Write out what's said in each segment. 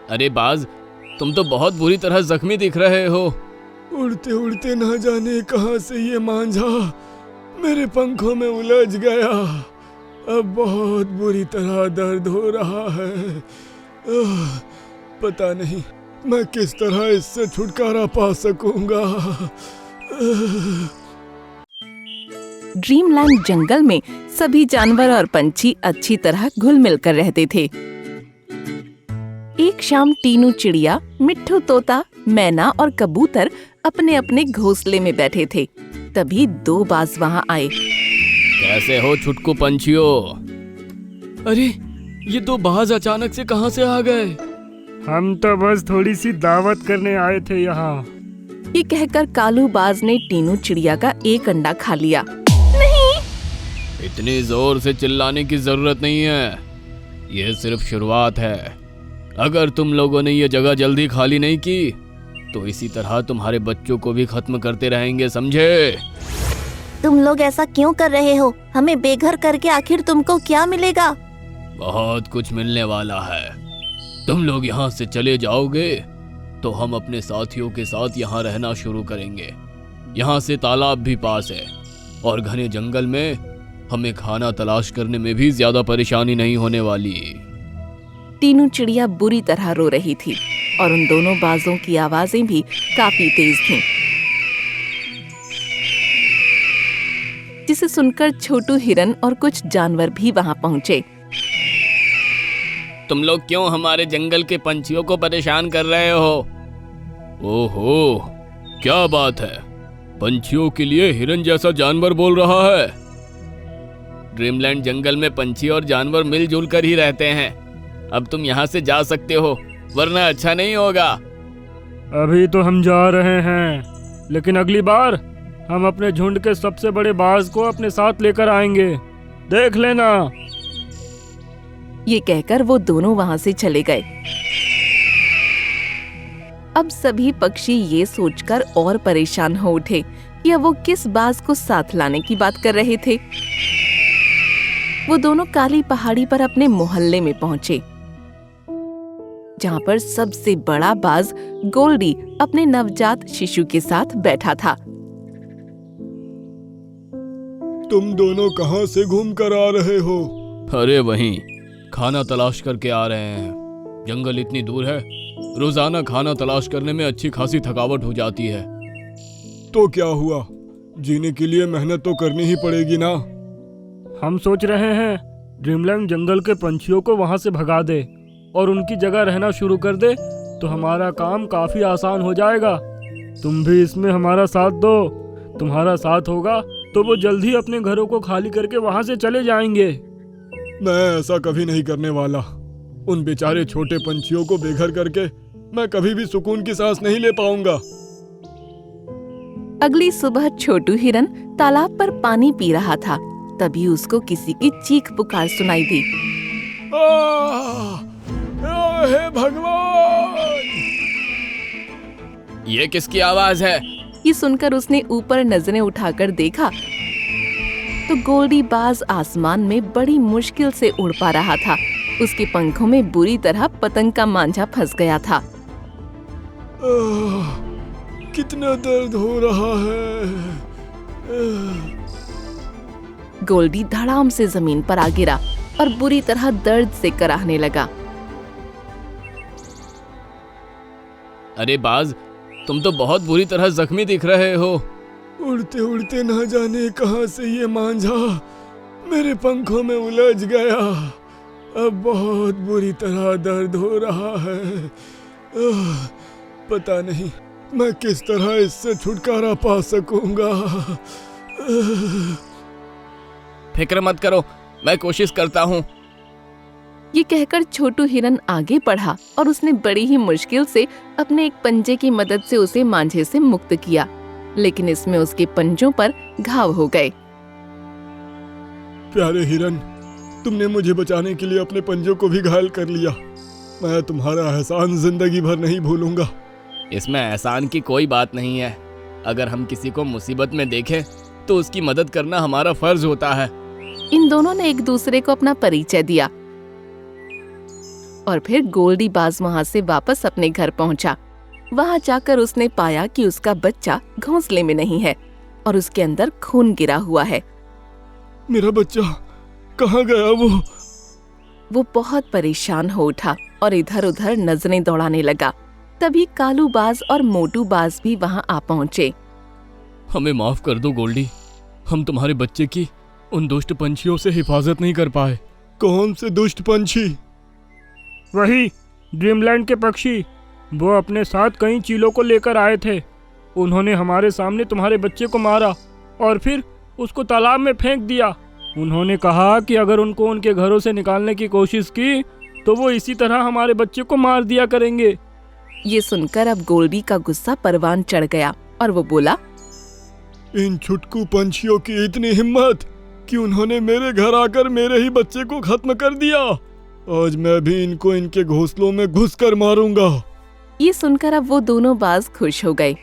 अरे बाज, तुम तो बहुत बुरी तरह जख्मी दिख रहे हो। उड़ते उड़ते ना जाने कहां से ये मांझा मेरे पंखों में उलझ गया। अब बहुत बुरी तरह दर्द हो रहा है। पता नहीं मैं किस तरह इससे छुटकारा पा सकूंगा। ड्रीमलैंड जंगल में सभी जानवर और पंछी अच्छी तरह घुल मिल कर रहते थे। एक शाम टीनू चिड़िया, मिट्ठू तोता, मैना और कबूतर अपने अपने घोंसले में बैठे थे। तभी दो बाज वहाँ आए। कैसे हो छुटकू पंछियों? अरे ये दो बाज अचानक से कहां से आ गए? हम तो बस थोड़ी सी दावत करने आए थे यहाँ। ये कहकर कालू बाज ने टीनू चिड़िया का एक अंडा खा लिया। इतनी जोर से चिल्लाने की जरूरत नहीं है, यह सिर्फ शुरुआत है। अगर तुम लोगों ने ये जगह जल्दी खाली नहीं की तो इसी तरह तुम्हारे बच्चों को भी खत्म करते रहेंगे, समझे? तुम लोग ऐसा क्यों कर रहे हो? हमें बेघर करके आखिर तुमको क्या मिलेगा? बहुत कुछ मिलने वाला है। तुम लोग यहाँ से चले जाओगे तो हम अपने साथियों के साथ यहाँ रहना शुरू करेंगे। यहाँ से तालाब भी पास है और घने जंगल में हमें खाना तलाश करने में भी ज्यादा परेशानी नहीं होने वाली। टीनू चिड़िया बुरी तरह रो रही थी और उन दोनों बाजों की आवाजें भी काफी तेज थीं। जिसे सुनकर छोटू हिरन और कुछ जानवर भी वहां पहुंचे। तुम लोग क्यों हमारे जंगल के पंछियों को परेशान कर रहे हो? ओहो, क्या बात है? पंछियों के लिए हिरन जैसा जानवर बोल रहा है। ड्रीमलैंड जंगल में पंछी और जानवर मिलजुल कर ही रहते हैं। अब तुम यहाँ से जा सकते हो, वरना अच्छा नहीं होगा। अभी तो हम जा रहे हैं, लेकिन अगली बार हम अपने झुंड के सबसे बड़े बाज को अपने साथ लेकर आएंगे, देख लेना। ये कहकर वो दोनों वहां से चले गए। अब सभी पक्षी ये सोचकर और परेशान हो उठे कि अब वो किस बाज को साथ लाने की बात कर रहे थे। वो दोनों काली पहाड़ी पर अपने मोहल्ले में पहुंचे, जहाँ पर सबसे बड़ा बाज गोल्डी अपने नवजात शिशु के साथ बैठा था। तुम दोनों कहाँ से घूम कर आ रहे हो? अरे वहीं खाना तलाश करके आ रहे हैं। जंगल इतनी दूर है, रोजाना खाना तलाश करने में अच्छी खासी थकावट हो जाती है। तो क्या हुआ, जीने के लिए मेहनत तो करनी ही पड़ेगी ना। हम सोच रहे हैं ड्रीमलैंड जंगल के पंछियों को वहाँ से भगा दे और उनकी जगह रहना शुरू कर दे तो हमारा काम काफी आसान हो जाएगा। तुम भी इसमें हमारा साथ दो। तुम्हारा साथ होगा तो वो जल्द ही अपने घरों को खाली करके वहाँ से चले जाएंगे। मैं ऐसा कभी नहीं करने वाला। उन बेचारे छोटे पंछियों को बेघर करके मैं कभी भी सुकून की सांस नहीं ले पाऊंगा। अगली सुबह छोटू हिरन तालाब पर पानी पी रहा था। तभी उसको किसी की चीख पुकार सुनाई दी। हे भगवान! ये किसकी आवाज है? ये सुनकर उसने ऊपर नजरें उठाकर देखा तो गोल्डी बाज आसमान में बड़ी मुश्किल से उड़ पा रहा था। उसके पंखों में बुरी तरह पतंग का मांझा फंस गया था। कितना दर्द हो रहा है। गोल्डी धड़ाम से जमीन पर आ गिरा और बुरी तरह दर्द से कराहने लगा। अरे बाज, तुम तो बहुत बुरी तरह जख्मी दिख रहे हो। उड़ते उड़ते ना जाने कहां से ये मांझा मेरे पंखों में उलझ गया। अब बहुत बुरी तरह दर्द हो रहा है। पता नहीं मैं किस तरह इससे छुटकारा पा सकूंगा। फिक्र मत करो, मैं कोशिश करता हूँ। ये कहकर छोटू हिरन आगे बढ़ा और उसने बड़ी ही मुश्किल से अपने एक पंजे की मदद से उसे मांझे से मुक्त किया, लेकिन इसमें उसके पंजों पर घाव हो गए। प्यारे हिरन, तुमने मुझे बचाने के लिए अपने पंजों को भी घायल कर लिया। मैं तुम्हारा एहसान जिंदगी भर नहीं भूलूंगा। इसमें एहसान की कोई बात नहीं है। अगर हम किसी को मुसीबत में देखें तो उसकी मदद करना हमारा फर्ज होता है। इन दोनों ने एक दूसरे को अपना परिचय दिया और फिर गोल्डी बाज वहाँ से वापस अपने घर पहुँचा। वहाँ जाकर उसने पाया कि उसका बच्चा घोंसले में नहीं है और उसके अंदर खून गिरा हुआ है। मेरा बच्चा कहाँ गया वो बहुत परेशान हो उठा और इधर उधर नजरें दौड़ाने लगा। तभी कालू बाज और मोटू बाज भी वहाँ आ पहुँचे। हमें माफ कर दो गोल्डी, हम तुम्हारे बच्चे की उन दुष्ट पंछियों से हिफाजत नहीं कर पाए। कौन से दुष्ट पंछी? वही ड्रीमलैंड के पक्षी। वो अपने साथ कई चीलों को लेकर आए थे। उन्होंने हमारे सामने तुम्हारे बच्चे को मारा और फिर उसको तालाब में फेंक दिया। उन्होंने कहा कि अगर उनको उनके घरों से निकालने की कोशिश की तो वो इसी तरह हमारे बच्चे को मार दिया करेंगे। ये सुनकर अब गोल्डी का गुस्सा परवान चढ़ गया और वो बोला, इन छुटकू पंछियों की इतनी हिम्मत कि उन्होंने मेरे घर आकर मेरे ही बच्चे को खत्म कर दिया। आज मैं भी इनको इनके घोंसलों में घुसकर मारूंगा। ये सुनकर अब वो दोनों बाज खुश हो गए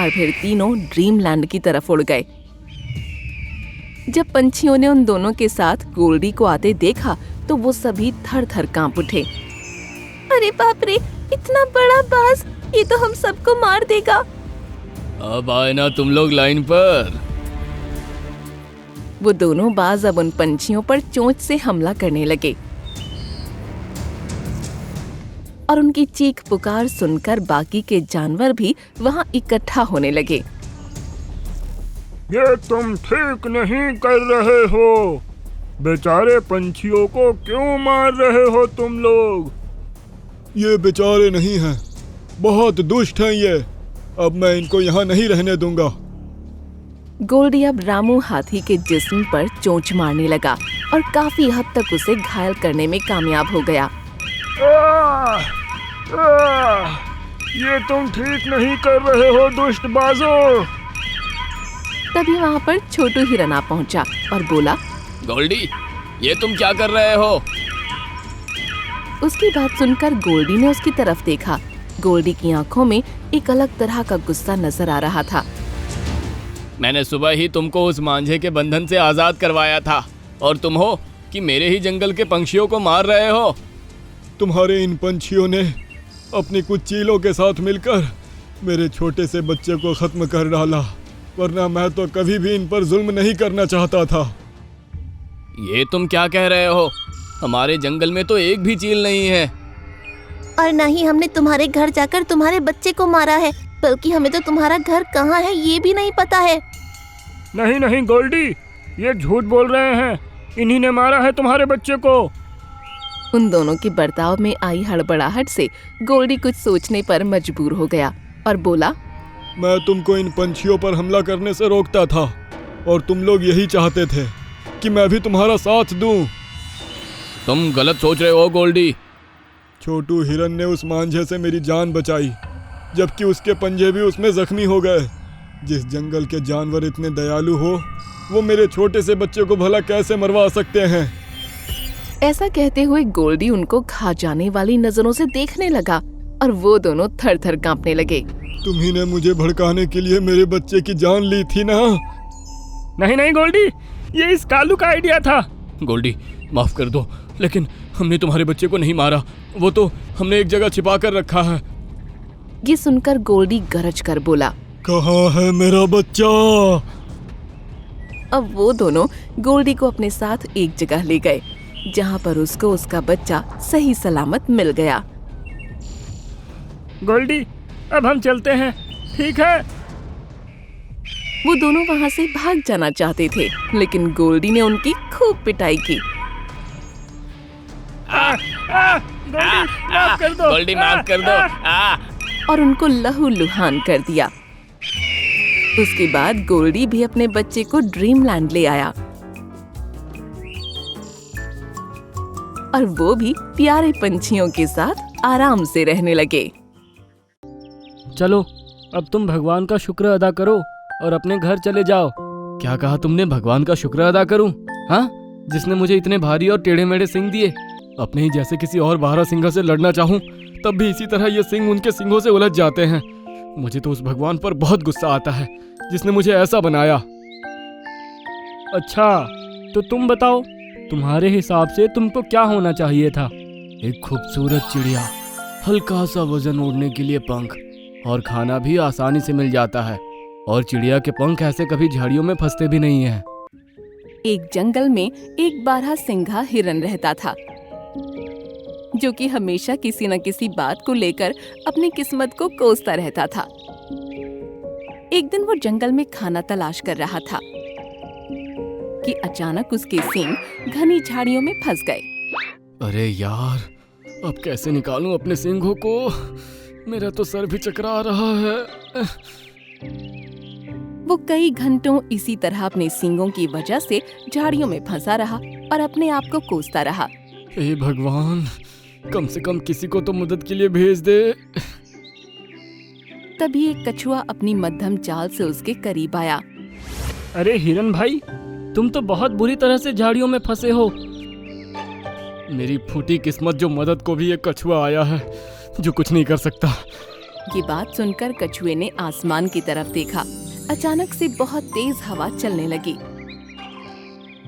और फिर तीनों ड्रीमलैंड की तरफ उड़ गए। जब पंछियों ने उन दोनों के साथ गोल्डी को आते देखा तो वो सभी थर थर कांप उठे। अरे बाप रे, इतना बड़ा बाज, ये तो हम सबको मार देगा। अब आए ना तुम लोग लाइन पर। वो दोनों बाज अब उन पंछियों पर चोंच से हमला करने लगे और उनकी चीख पुकार सुनकर बाकी के जानवर भी वहाँ इकट्ठा होने लगे। ये तुम ठीक नहीं कर रहे हो। बेचारे पंछियों को क्यों मार रहे हो तुम लोग? ये बेचारे नहीं हैं, बहुत दुष्ट हैं ये। अब मैं इनको यहाँ नहीं रहने दूंगा। गोल्डी अब रामू हाथी के जिस्म पर चोंच मारने लगा और काफी हद तक उसे घायल करने में कामयाब हो गया। ये तुम ठीक नहीं कर रहे हो दुष्ट बाजों। तभी वहाँ पर छोटू हिरन आ पहुँचा और बोला, गोल्डी, ये तुम क्या कर रहे हो? उसकी बात सुनकर गोल्डी ने उसकी तरफ देखा। गोल्डी की आंखों में एक अलग तरह का गुस्सा नजर आ रहा था। मैंने सुबह ही तुमको उस मांझे के बंधन से आजाद करवाया था और तुम हो कि मेरे ही जंगल के पंछियों को मार रहे हो। तुम्हारे इन पंछियों ने अपनी कुछ चीलों के साथ मिलकर मेरे छोटे से बच्चे को खत्म कर डाला, वरना मैं तो कभी भी इन पर जुल्म नहीं करना चाहता था। ये तुम क्या कह रहे हो? हमारे जंगल में तो एक भी चील नहीं है। और न ही हमने तुम्हारे घर जाकर तुम्हारे बच्चे को मारा है, बल्कि हमें तो तुम्हारा घर कहाँ है ये भी नहीं पता है। नहीं नहीं गोल्डी, ये झूठ बोल रहे हैं। इन्हीं ने मारा है तुम्हारे बच्चे को। उन दोनों के बर्ताव में आई हड़बड़ाहट से गोल्डी कुछ सोचने पर मजबूर हो गया और बोला, मैं तुमको इन पंछियों पर हमला करने से रोकता था और तुम लोग यही चाहते थे कि मैं भी तुम्हारा साथ दूं। तुम गलत सोच रहे हो गोल्डी। छोटू हिरन ने उस मांझे से मेरी जान बचाई, जबकि उसके पंजे भी उसमें जख्मी हो गए। जिस जंगल के जानवर इतने दयालु हो, वो मेरे छोटे से बच्चे को भला कैसे मरवा सकते हैं? ऐसा कहते हुए गोल्डी उनको खा जाने वाली नजरों से देखने लगा और वो दोनों थर थर कांपने लगे। तुम्ही ने मुझे भड़काने के लिए मेरे बच्चे की जान ली थी ना? नहीं नहीं गोल्डी, ये इस कालू का आइडिया था। गोल्डी, माफ कर दो, लेकिन हमने तुम्हारे बच्चे को नहीं मारा। वो तो हमने एक जगह छिपा कर रखा है। ये सुनकर गोल्डी गरज कर बोला, कहाँ है मेरा बच्चा? अब वो दोनों गोल्डी को अपने साथ एक जगह ले गए, जहाँ पर उसको उसका बच्चा सही सलामत मिल गया। गोल्डी, अब हम चलते हैं, ठीक है? वो दोनों वहाँ से भाग जाना चाहते थे, लेकिन गोल्डी ने उनकी खूब पिटाई की। गोल्डी, माफ कर दो। गोल्डी, माफ कर दो। और उनको लहू लुहान कर दिया। उसके बाद गोल्डी भी अपने बच्चे को ड्रीमलैंड ले आया और वो भी प्यारे पंछियों के साथ आराम से रहने लगे। चलो, अब तुम भगवान का शुक्र अदा करो और अपने घर चले जाओ। क्या कहा तुमने? भगवान का शुक्र अदा करूं? हाँ, जिसने मुझे इतने भारी और टेढ़े मेढ़े सिंग दिए। अपने ही जैसे किसी और बारहसिंगा से लड़ना चाहूं तब भी इसी तरह ये सिंग उनके सिंगों से उलझ जाते हैं। मुझे तो उस भगवान पर बहुत गुस्सा आता है जिसने मुझे ऐसा बनाया। अच्छा, तो तुम बताओ, तुम्हारे हिसाब से तुमको क्या होना चाहिए था? एक खूबसूरत चिड़िया, हल्का सा वजन ओढ़ने के लिए पंख, और खाना भी आसानी से मिल जाता है। और चिड़िया के पंख ऐसे कभी झाड़ियों में फंसते भी नहीं हैं। एक जंगल में एक बारहसिंघा हिरन रहता था, जो कि हमेशा किसी न किसी बात को लेकर अपनी किस्मत को कोसता रहता था। एक दिन वो जंगल में खाना तलाश कर रहा था कि अचानक उसके सींग घनी झाड़ियों में फंस गए। अरे यार, अब कैसे निकालूं अपने सींगों को? मेरा तो सर भी चकरा रहा है। वो कई घंटों इसी तरह अपने सींगों की वजह से झाड़ियों में फंसा रहा और अपने आप को कोसता रहा। हे भगवान, कम से कम किसी को तो मदद के लिए भेज दे। तभी एक कछुआ अपनी मध्यम चाल से उसके करीब आया। अरे हिरन भाई, तुम तो बहुत बुरी तरह से झाड़ियों में फंसे हो। मेरी फूटी किस्मत, जो मदद को भी एक कछुआ आया है जो कुछ नहीं कर सकता। ये बात सुनकर कछुए ने आसमान की तरफ देखा। अचानक से बहुत तेज हवा चलने लगी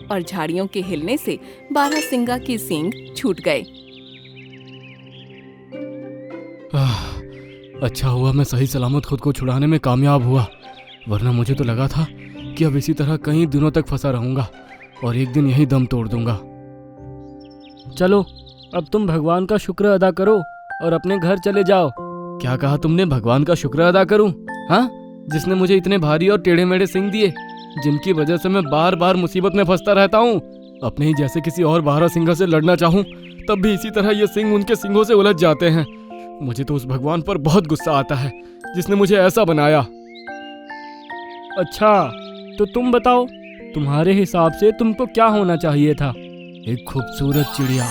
और झाड़ियों के हिलने से बारहसिंगा के सींग छूट गए। अच्छा हुआ मैं सही सलामत खुद को छुड़ाने में कामयाब हुआ, वरना मुझे तो लगा था कि अब इसी तरह कई दिनों तक फंसा रहूंगा और एक दिन यही दम तोड़ दूंगा। चलो, अब तुम भगवान का शुक्र अदा करो और अपने घर चले जाओ। क्या कहा तुमने? भगवान का शुक्र अदा करूं? हाँ, जिसने मुझे इतने भारी और टेढ़े मेढ़े सींग दिए, जिनकी वजह से मैं बार बार मुसीबत में फंसता रहता हूँ। अपने ही जैसे किसी और बारहसिंगा से लड़ना चाहूँ तब भी इसी तरह ये सींग उनके सींगों से उलझ जाते हैं। मुझे तो उस भगवान पर बहुत गुस्सा आता है जिसने मुझे ऐसा बनाया। अच्छा, तो तुम बताओ, तुम्हारे हिसाब से तुमको क्या होना चाहिए था? एक खूबसूरत चिड़िया,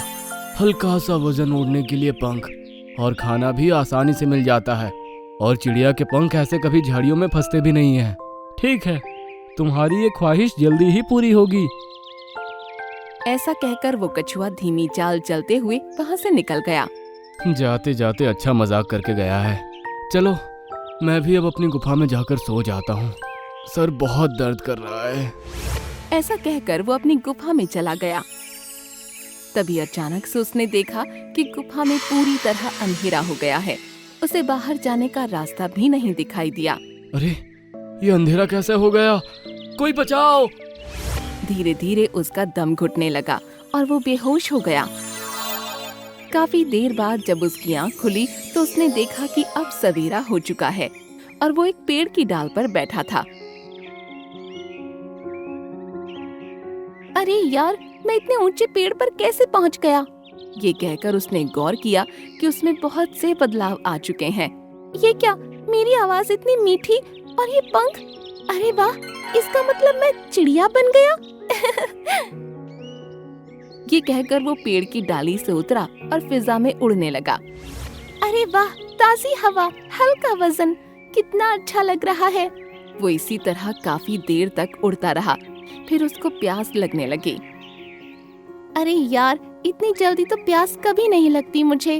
हल्का सा वजन ओढ़ने के लिए पंख, और खाना भी आसानी से मिल जाता है। और चिड़िया के पंख ऐसे कभी झाड़ियों में फंसते भी नहीं हैं। ठीक है, तुम्हारी ये ख्वाहिश जल्दी ही पूरी होगी। ऐसा कहकर वो कछुआ धीमी चाल चलते हुए वहाँ से निकल गया। जाते जाते अच्छा मजाक करके गया है। चलो, मैं भी अब अपनी गुफा में जाकर सो जाता हूँ, सर बहुत दर्द कर रहा है। ऐसा कहकर वो अपनी गुफा में चला गया। तभी अचानक से उसने देखा कि गुफा में पूरी तरह अंधेरा हो गया है। उसे बाहर जाने का रास्ता भी नहीं दिखाई दिया। अरे, ये अंधेरा कैसे हो गया? कोई बचाओ! धीरे धीरे उसका दम घुटने लगा और वो बेहोश हो गया। काफी देर बाद जब उसकी आंख खुली तो उसने देखा कि अब सवेरा हो चुका है और वो एक पेड़ की डाल पर बैठा था। अरे यार, मैं इतने ऊंचे पेड़ पर कैसे पहुंच गया? ये कहकर उसने गौर किया कि उसमें बहुत से बदलाव आ चुके हैं। ये क्या, मेरी आवाज इतनी मीठी और ये पंख, अरे वाह, इसका मतलब मैं चिड़िया बन गया। ये कहकर वो पेड़ की डाली से उतरा और फिजा में उड़ने लगा। अरे वाह, ताजी हवा, हल्का वजन, कितना अच्छा लग रहा है। वो इसी तरह काफी देर तक उड़ता रहा। फिर उसको प्यास लगने लगी। अरे यार, इतनी जल्दी तो प्यास कभी नहीं लगती मुझे।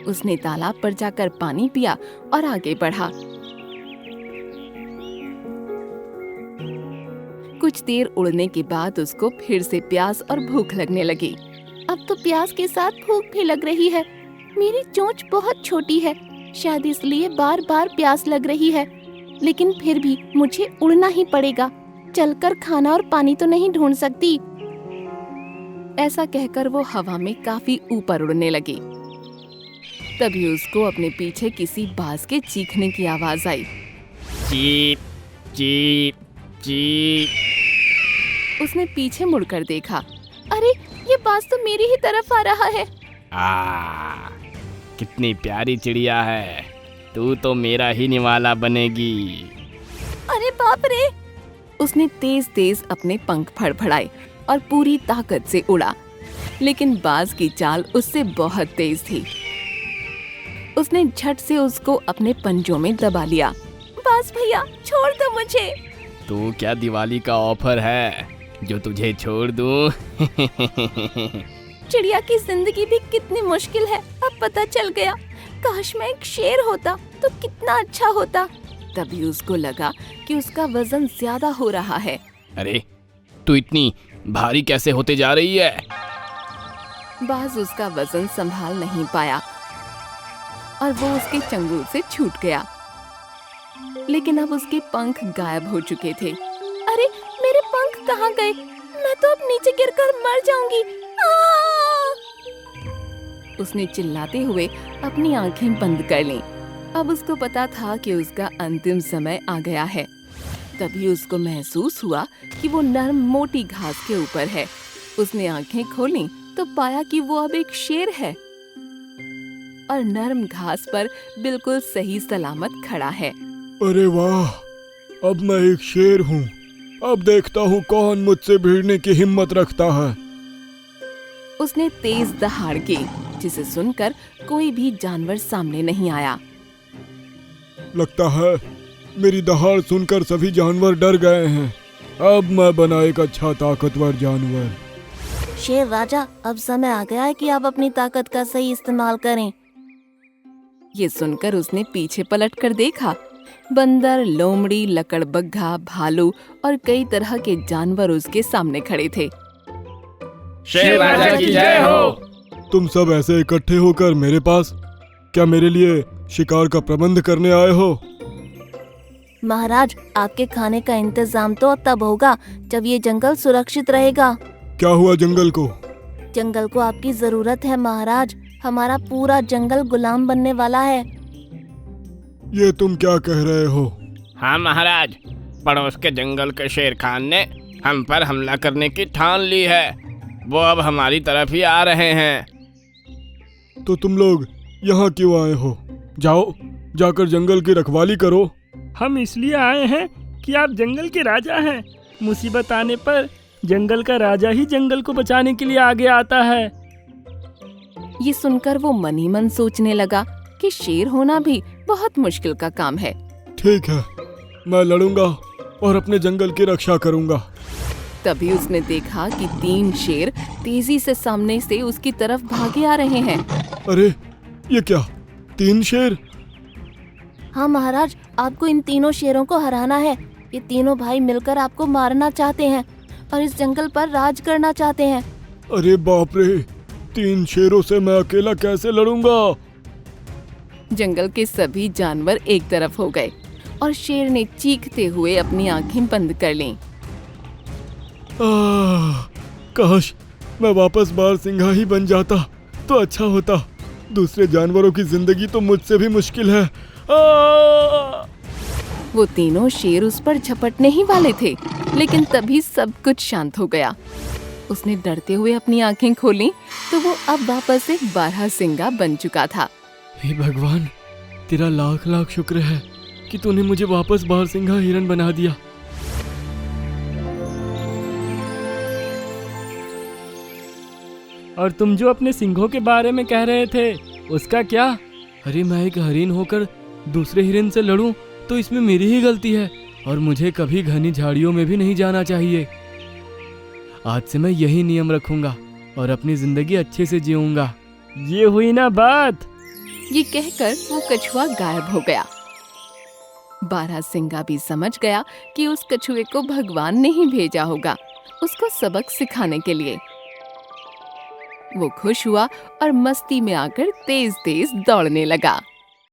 उसने तालाब पर जाकर पानी पिया और आगे बढ़ा। कुछ देर उड़ने के बाद उसको फिर से प्यास और भूख लगने लगी। अब तो प्यास के साथ भूख भी लग रही है। मेरी चोंच बहुत छोटी है, शायद इसलिए बार बार प्यास लग रही है। लेकिन फिर भी मुझे उड़ना ही पड़ेगा। चलकर खाना और पानी तो नहीं ढूंढ सकती। ऐसा कहकर वो हवा में काफी ऊपर उड़ने लगी। तभी उसको अपने पीछे किसी बाज के चीखने की आवाज आई। Cheap cheap cheap. उसने पीछे मुड़कर देखा। अरे, ये बाज तो मेरी ही तरफ आ रहा है। कितनी प्यारी चिड़िया है, तू तो मेरा ही निवाला बनेगी। अरे बाप रे! उसने तेज तेज अपने पंख फड़फड़ाए और पूरी ताकत से उड़ा, लेकिन बाज की चाल उससे बहुत तेज थी। उसने झट से उसको अपने पंजों में दबा लिया। बाज भैया, छोड़ दो मुझे। तो क्या दिवाली का ऑफर है जो तुझे छोड़ दूं? चिड़िया की जिंदगी भी कितनी मुश्किल है, अब पता चल गया। काश मैं एक शेर होता तो कितना अच्छा होता। तभी उसको लगा कि उसका वजन ज्यादा हो रहा है। अरे, तू इतनी भारी कैसे होते जा रही है। बाज उसका वजन संभाल नहीं पाया और वो उसके चंगुल से छूट गया। लेकिन अब उसके पंख गायब हो चुके थे। अरे मेरे पंख कहाँ गए? मैं तो अब नीचे गिरकर मर जाऊंगी। उसने चिल्लाते हुए अपनी आंखें बंद कर लीं। अब उसको पता था कि उसका अंतिम समय आ गया है। तभी उसको महसूस हुआ कि वो नरम मोटी घास के ऊपर है। उसने आंखें खोलीं तो पाया कि वो अब एक शेर है और नरम घास पर बिल्कुल सही सलामत खड़ा है। अरे वाह, अब मैं एक शेर हूँ। अब देखता हूँ कौन मुझसे भिड़ने की हिम्मत रखता है। उसने तेज दहाड़ की, जिसे सुनकर कोई भी जानवर सामने नहीं आया। लगता है मेरी दहाड़ सुनकर सभी जानवर डर गए हैं। अब मैं बना एक अच्छा ताकतवर जानवर। शेर राजा, अब समय आ गया है कि आप अपनी ताकत का सही इस्तेमाल करें। ये सुनकर उसने पीछे पलट कर देखा। बंदर, लोमड़ी, लकड़बग्घा, भालू और कई तरह के जानवर उसके सामने खड़े थे। शेर राजा की जय हो। तुम सब ऐसे इकट्ठे होकर मेरे पास क्या मेरे लिए शिकार का प्रबंध करने आए हो? महाराज, आपके खाने का इंतजाम तो तब होगा जब ये जंगल सुरक्षित रहेगा। क्या हुआ जंगल को? जंगल को आपकी जरूरत है महाराज। हमारा पूरा जंगल गुलाम बनने वाला है। ये तुम क्या कह रहे हो? हाँ महाराज, पड़ोस के जंगल के शेर खान ने हम पर हमला करने की ठान ली है। वो अब हमारी तरफ ही आ रहे हैं। तो तुम लोग यहाँ क्यों आए हो? जाओ, जाकर जंगल की रखवाली करो। हम इसलिए आए हैं कि आप जंगल के राजा हैं। मुसीबत आने पर जंगल का राजा ही जंगल को बचाने के लिए आगे आता है। ये सुनकर वो मन ही मन सोचने लगा कि शेर होना भी बहुत मुश्किल का काम है। ठीक है, मैं लड़ूंगा और अपने जंगल की रक्षा करूंगा। तभी उसने देखा कि 3 शेर तेजी से सामने से उसकी तरफ भागे आ रहे हैं। अरे ये क्या, 3 शेर? हाँ महाराज, आपको इन तीनों शेरों को हराना है। ये तीनों भाई मिलकर आपको मारना चाहते हैं और इस जंगल पर राज करना चाहते हैं। अरे बाप रे, 3 शेरों से मैं अकेला कैसे लड़ूंगा? जंगल के सभी जानवर एक तरफ हो गए और शेर ने चीखते हुए अपनी आंखें बंद कर लीं। काश मैं वापस बारहसिंघा ही बन जाता तो अच्छा होता। दूसरे जानवरों की जिंदगी तो मुझसे भी मुश्किल है। वो तीनों शेर उस पर झपटने ही वाले थे, लेकिन तभी सब कुछ शांत हो गया। उसने डरते हुए अपनी आंखें खोली तो वो अब वापस एक बारहसिंघा बन चुका था। हे भगवान, तेरा लाख लाख शुक्र है कि तूने मुझे वापस बारहसिंघा हिरन बना दिया। और तुम जो अपने सिंघों के बारे में कह रहे थे, उसका क्या? अरे मैं एक हरिन होकर दूसरे हिरन से लड़ूं तो इसमें मेरी ही गलती है और मुझे कभी घनी झाड़ियों में भी नहीं जाना चाहिए। आज से मैं यही नियम रखूंगा और अपनी जिंदगी अच्छे से जीऊंगा। ये हुई ना बात। ये कहकर वो कछुआ गायब हो गया। बारहसिंघा भी समझ गया कि उस कछुए को भगवान ने ही भेजा होगा उसको सबक सिखाने के लिए। वो खुश हुआ और मस्ती में आकर तेज तेज दौड़ने लगा।